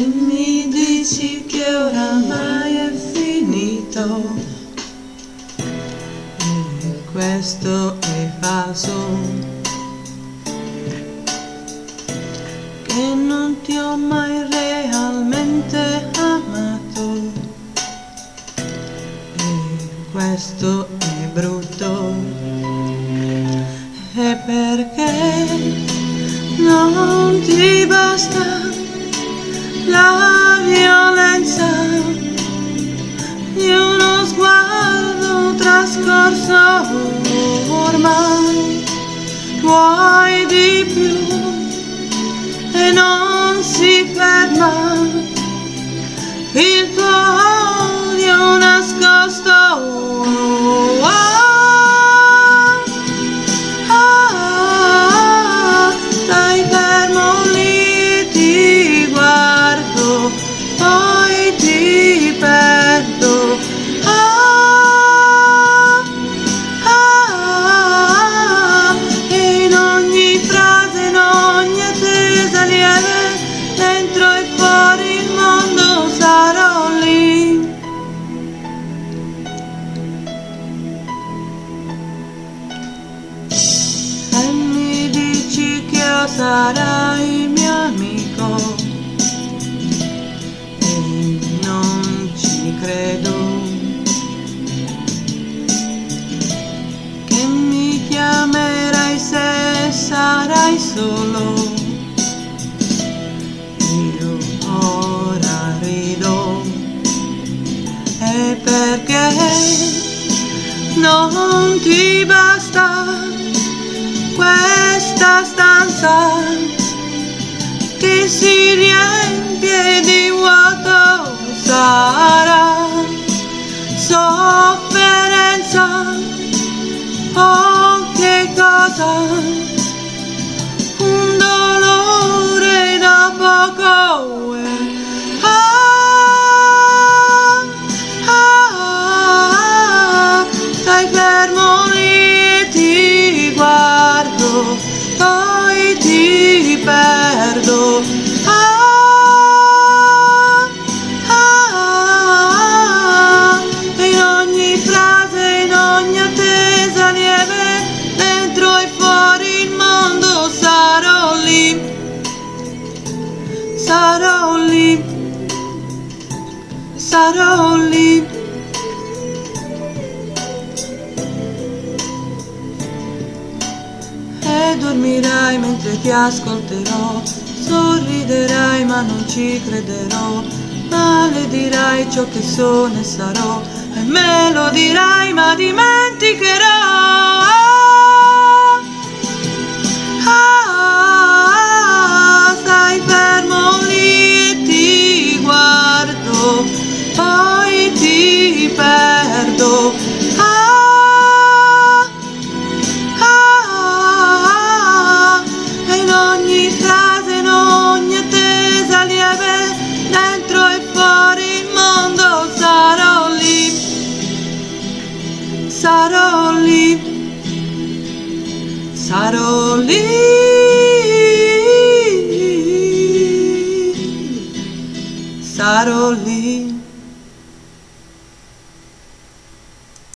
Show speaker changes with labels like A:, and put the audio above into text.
A: e mi dici che oramai è finito e questo è falso, che non ti ho mai realmente amato e questo è brutto. E perché non ti basta la violenza di uno sguardo trascorso? Ormai vuoi di più e non si ferma il tuo odio nascosto. Stai fermo lì, ti guardo, poi ti perdo. E in ogni frase, in ogni attesa lieve, dentro e fuori il mondo sarò lì. E mi dici che sarai mio amico e non ci credo, che mi chiamerai se sarai solo. Io ora rido, e perché non ti basta questa stanza che si riempie di vuoto? Sarà sofferenza o che cosa? Un dolore da poco. Stai fermo lì, ti guardo, poi ti perdo. E in ogni frase, in ogni attesa lieve, dentro e fuori il mondo sarò lì, sarò lì, sarò lì. E dormirai mentre ti ascolterò, sorriderai ma non ci crederò, maledirai ciò che sono e sarò, e me lo dirai ma dimenticherò. Stai fermo lì e ti guardo, poi ti perdo. Dentro e fuori il mondo sarò lì, sarò lì, sarò lì, sarò lì.